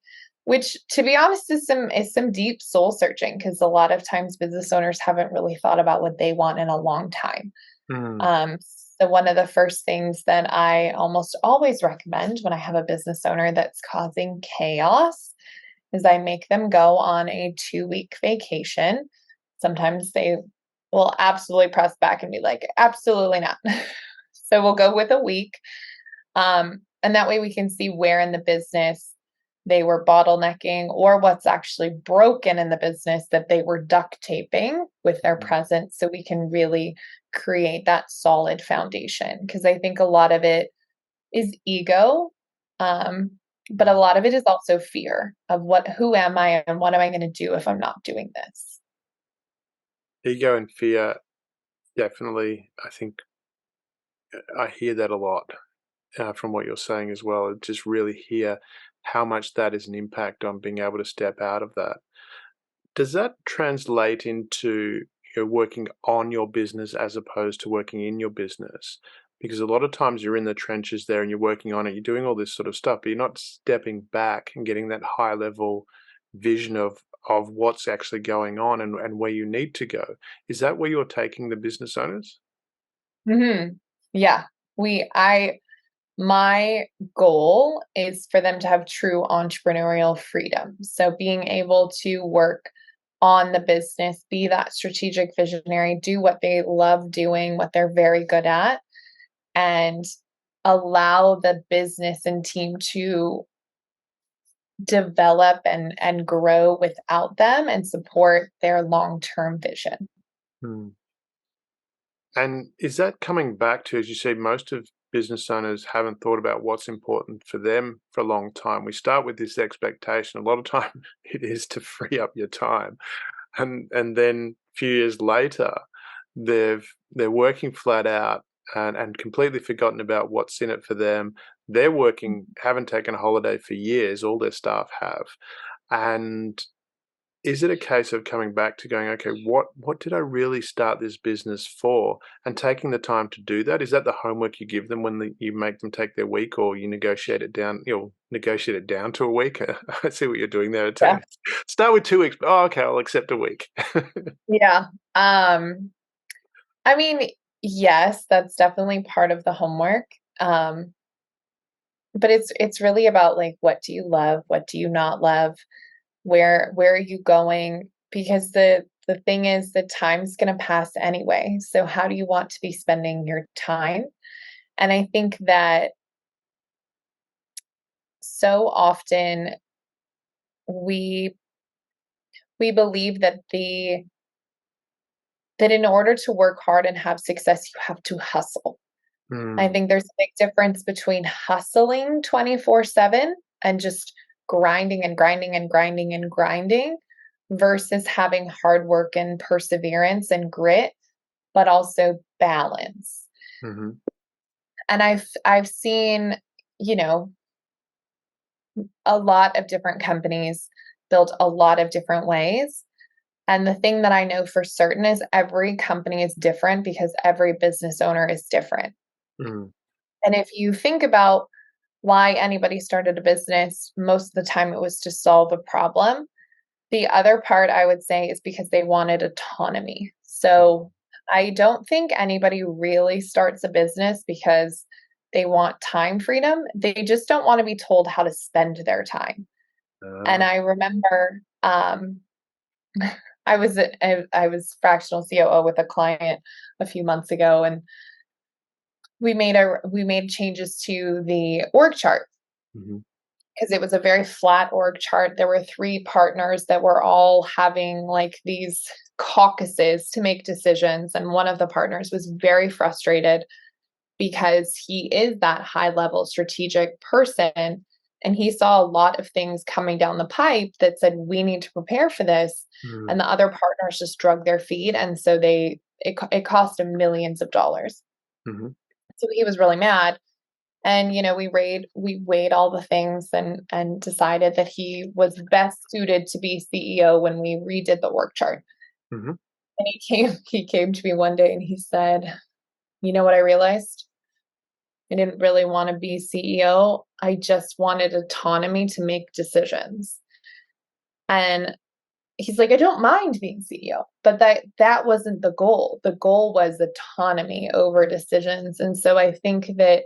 Which, to be honest, is some deep soul searching because a lot of times business owners haven't really thought about what they want in a long time. Hmm. Um, So one of the first things that I almost always recommend when I have a business owner that's causing chaos is I make them go on a 2-week vacation. Sometimes they will absolutely press back and be like, absolutely not. So we'll go with a week. And that way we can see where in the business they were bottlenecking or what's actually broken in the business that they were duct taping with their presence so we can really create that solid foundation. Because I think a lot of it is ego, but a lot of it is also fear of who am I and what am I going to do if I'm not doing this? Ego and fear, definitely. I think I hear that a lot from what you're saying as well. Just really hear how much that is an impact on being able to step out of that. Does that translate into working on your business as opposed to working in your business? Because a lot of times you're in the trenches there and you're working on it, you're doing all this sort of stuff, but you're not stepping back and getting that high level vision of what's actually going on and where you need to go. Is that where you're taking the business owners? Yeah, my goal is for them to have true entrepreneurial freedom. So being able to work on the business, be that strategic visionary, do what they love doing, what they're very good at, and allow the business and team to develop and grow without them and support their long-term vision. Hmm. And is that coming back to, as you say, most of business owners haven't thought about what's important for them for a long time. We start with this expectation. A lot of time it is to free up your time. And then a few years later, they're working flat out and completely forgotten about what's in it for them. They're working, haven't taken a holiday for years, all their staff have. And is it a case of coming back to going, okay, what did I really start this business for? And taking the time to do that? Is that the homework you give them when you make them take their week, or you negotiate it down? You'll negotiate it down to a week. I see what you're doing there. Yeah. Start with 2 weeks. Oh, okay, I'll accept a week. Yeah. I mean, yes, that's definitely part of the homework. But it's really about like what do you love, what do you not love, where are you going? Because the thing is the time's gonna pass anyway. So how do you want to be spending your time? And I think that so often we we believe that in order to work hard and have success, you have to hustle. I Mm, think there's a big difference between hustling 24/7 and just grinding and grinding and grinding and grinding versus having hard work and perseverance and grit, but also balance. mhm, And I've seen, you know, a lot of different companies built a lot of different ways. And the thing that I know for certain is every company is different because every business owner is different. mm, And if you think about why anybody started a business, most of the time it was to solve a problem. The other part I would say is because they wanted autonomy. So I don't think anybody really starts a business because they want time freedom. They just don't want to be told how to spend their time. And uh, I remember I was fractional COO with a client a few months ago, and we made changes to the org chart mhm, because it was a very flat org chart. There were 3 partners that were all having like these caucuses to make decisions. And one of the partners was very frustrated because he is that high level strategic person. And he saw a lot of things coming down the pipe that said, we need to prepare for this. And mm, the other partners just drug their feet. And so it cost him millions of dollars. mhm, So he was really mad. And we weighed all the things and decided that he was best suited to be CEO when we redid the org chart. mhm. And he came to me one day and he said, "You know what I realized? I didn't really want to be CEO. I just wanted autonomy to make decisions." And he's like, I don't mind being CEO, but that wasn't the goal. The goal was autonomy over decisions. And so I think that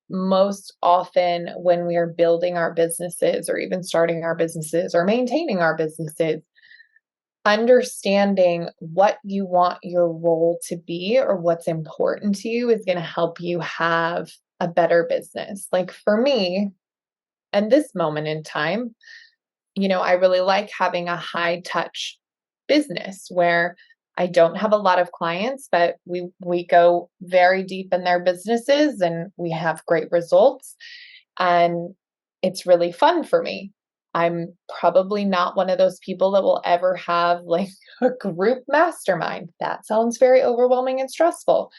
most often when we are building our businesses or even starting our businesses or maintaining our businesses, understanding what you want your role to be or what's important to you is going to help you have a better business. Like for me, and this moment in time, I really like having a high touch business where I don't have a lot of clients, but we go very deep in their businesses and we have great results. And it's really fun for me. I'm probably not one of those people that will ever have like a group mastermind. That sounds very overwhelming and stressful.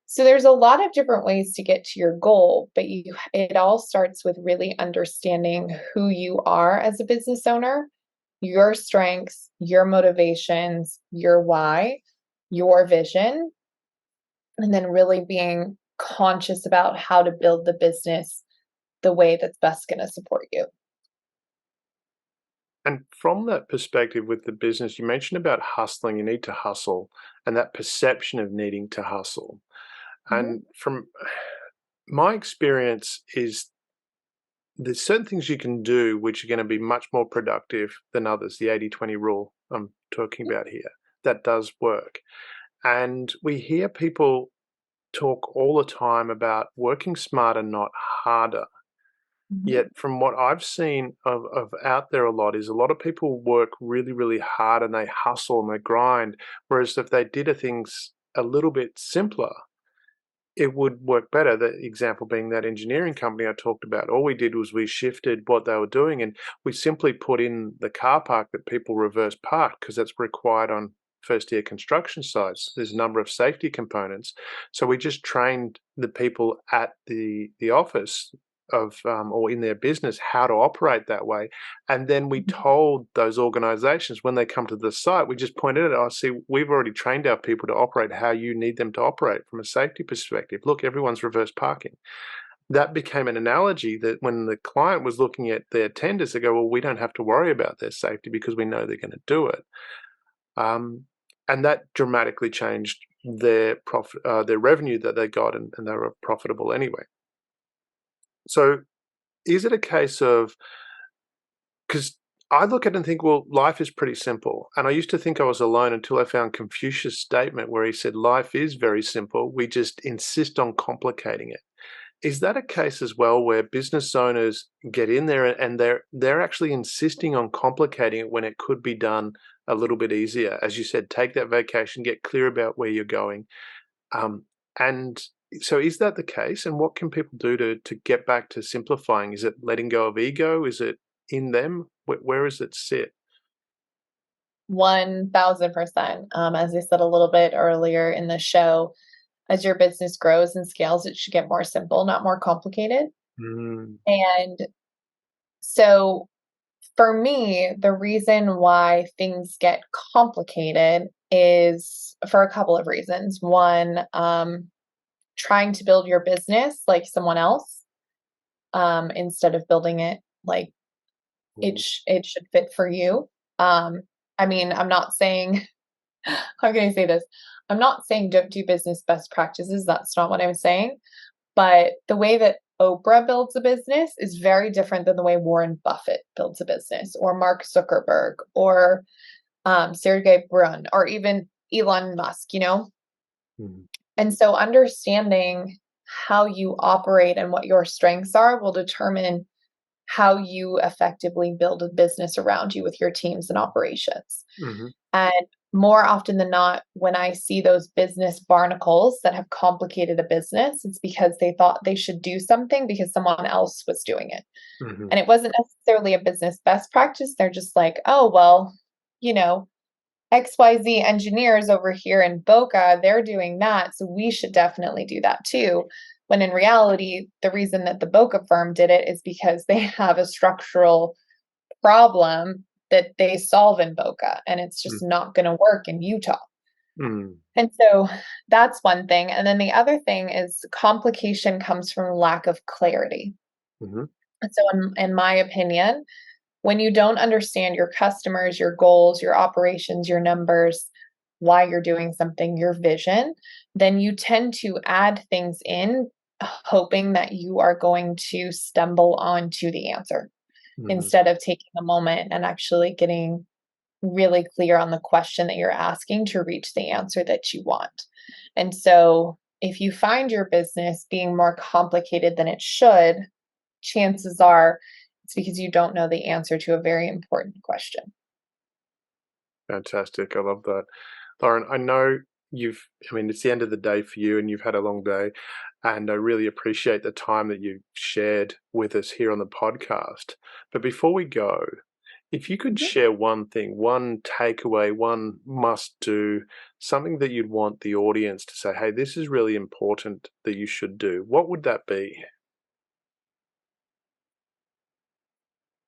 So there's a lot of different ways to get to your goal, but it all starts with really understanding who you are as a business owner, your strengths, your motivations, your why, your vision, and then really being conscious about how to build the business the way that's best going to support you. And from that perspective with the business, you mentioned about hustling, you need to hustle, and that perception of needing to hustle. Mhm. And from my experience is there's certain things you can do which are going to be much more productive than others. The 80-20 rule I'm talking about here, that does work. And we hear people talk all the time about working smarter, not harder. Mhm. Yet from what I've seen of out there a lot is a lot of people work really, really hard and they hustle and they grind. Whereas if they did things a little bit simpler, it would work better. The example being that engineering company I talked about. All we did was we shifted what they were doing and we simply put in the car park that people reverse park because that's required on first year construction sites. There's a number of safety components. So we just trained the people at the office of or in their business how to operate that way. And then we Mhm. told those organizations when they come to the site, we just pointed out, I see, we've already trained our people to operate how you need them to operate from a safety perspective. Look, everyone's reverse parking. That became an analogy that when the client was looking at their tenders, they go, well, we don't have to worry about their safety because we know they're going to do it. Um, and that dramatically changed their profit, their revenue that they got, and they were profitable anyway. So is it a case of, because I look at it and think, well, life is pretty simple. And I used to think I was alone until I found Confucius' statement where he said, life is very simple. We just insist on complicating it. Is that a case as well where business owners get in there and they're actually insisting on complicating it when it could be done a little bit easier? As you said, take that vacation, get clear about where you're going. Um, and so is that the case? And what can people do to get back to simplifying? Is it letting go of ego? Is it in them? Where does it sit? 1000%. As I said a little bit earlier in the show, as your business grows and scales, it should get more simple, not more complicated. Mm, And so for me, the reason why things get complicated is for a couple of reasons. One, trying to build your business like someone else, instead of building it like mm, it should fit for you. Um, I mean, I'm not saying how can I say this? I'm not saying don't do business best practices. That's not what I'm saying. But the way that Oprah builds a business is very different than the way Warren Buffett builds a business, or Mark Zuckerberg, or Sergey Brin, or even Elon Musk. mm, And so understanding how you operate and what your strengths are will determine how you effectively build a business around you with your teams and operations. mhm, And more often than not, when I see those business barnacles that have complicated a business, it's because they thought they should do something because someone else was doing it. mhm, And it wasn't necessarily a business best practice. They're just like, oh, well, you know, XYZ engineers over here in Boca, they're doing that. So we should definitely do that too. When in reality, the reason that the Boca firm did it is because they have a structural problem that they solve in Boca, and it's mm, just not going to work in Utah. mm, And so that's one thing. And then the other thing is complication comes from lack of clarity. mhm, And so, in my opinion, When you don't understand your customers, your goals, your operations, your numbers, why you're doing something, your vision, then you tend to add things in, hoping that you are going to stumble onto the answer Mhm. instead of taking a moment and actually getting really clear on the question that you're asking to reach the answer that you want. And so, if you find your business being more complicated than it should, chances are it's because you don't know the answer to a very important question. Fantastic. I love that. Lauren, I know I mean, it's the end of the day for you and you've had a long day. And I really appreciate the time that you've shared with us here on the podcast. But before we go, if you could Mhm. share one thing, one takeaway, one must do, something that you'd want the audience to say, hey, this is really important that you should do, what would that be?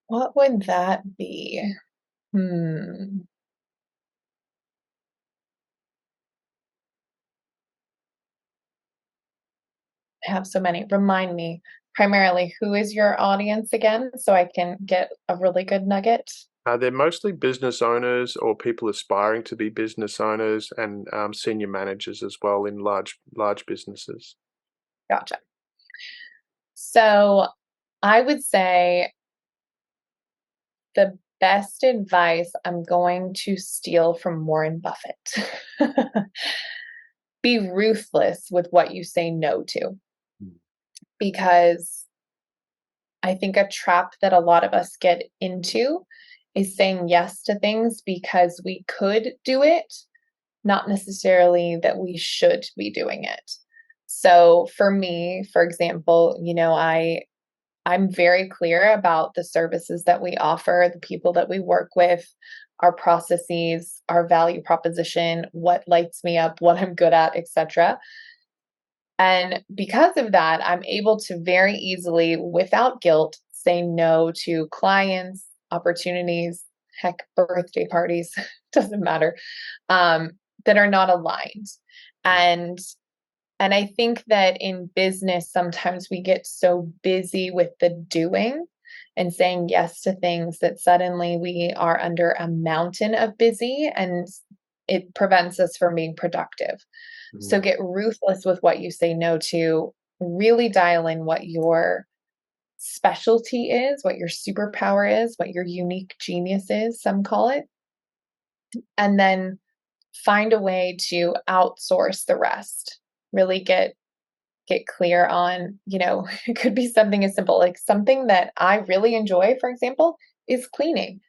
What would that be? Hmm. I have so many. Remind me, primarily, who is your audience again so I can get a really good nugget? They're mostly business owners or people aspiring to be business owners and senior managers as well in large businesses. Gotcha. So I would say the best advice I'm going to steal from Warren Buffett. Be ruthless with what you say no to, Mm. because I think a trap that a lot of us get into is saying yes to things because we could do it, not necessarily that we should be doing it. So for me, for example, I'm very clear about the services that we offer, the people that we work with, our processes, our value proposition, what lights me up, what I'm good at, etc. And because of that, I'm able to very easily, without guilt, say no to clients, opportunities, heck, birthday parties, doesn't matter, um, that are not aligned. Yeah. And and I think that in business, sometimes we get so busy with the doing and saying yes to things that suddenly we are under a mountain of busy and it prevents us from being productive. So Mm. get ruthless with what you say no to, really dial in what your specialty is, what your superpower is, what your unique genius is, some call it, and then find a way to outsource the rest. Really get clear on, it could be something as simple like something that I really enjoy, for example, is cleaning.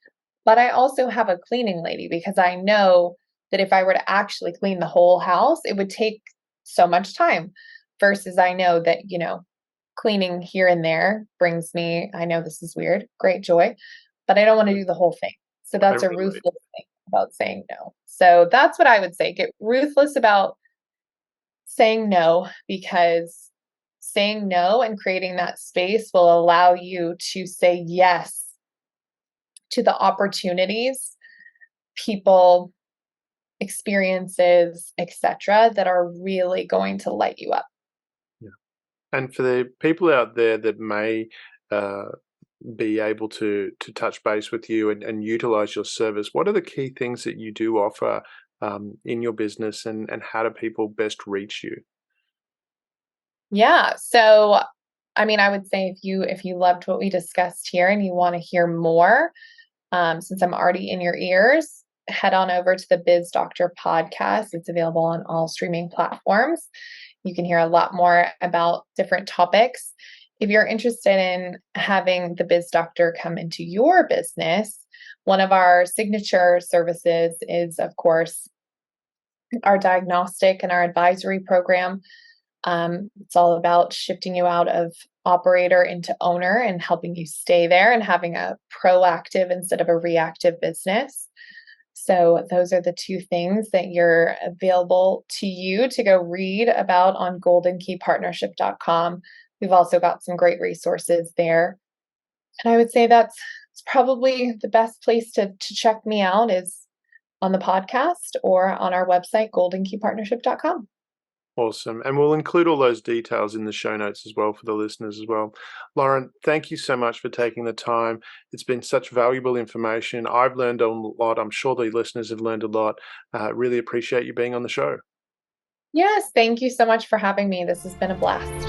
But I also have a cleaning lady because I know that if I were to actually clean the whole house, it would take so much time versus I know that, cleaning here and there brings me, I know this is weird, great joy, but I don't want to do the whole thing. So I that's a relate. ruthless thing about saying no. So that's what I would say. Get ruthless about saying no, because saying no and creating that space will allow you to say yes to the opportunities, people, experiences, etc., that are really going to light you up. Yeah. And for the people out there that may uh, be able to touch base with you and utilize your service, what are the key things that you do offer in your business, and how do people best reach you? Yeah. So, I mean, I would say if you loved what we discussed here and you want to hear more, since I'm already in your ears, head on over to the Biz Doctor podcast. It's available on all streaming platforms. You can hear a lot more about different topics. If you're interested in having the Biz Doctor come into your business, one of our signature services is, of course, our diagnostic and our advisory program. It's all about shifting you out of operator into owner and helping you stay there and having a proactive instead of a reactive business. So those are the two things that you're available to you to go read about on goldenkeypartnership.com. We've also got some great resources there. And I would say that's probably the best place to check me out is on the podcast or on our website, goldenkeypartnership.com. Awesome. And we'll include all those details in the show notes as well for the listeners as well. Lauren, thank you so much for taking the time. It's been such valuable information. I've learned a lot. I'm sure the listeners have learned a lot. Really appreciate you being on the show. Yes, thank you so much for having me. This has been a blast.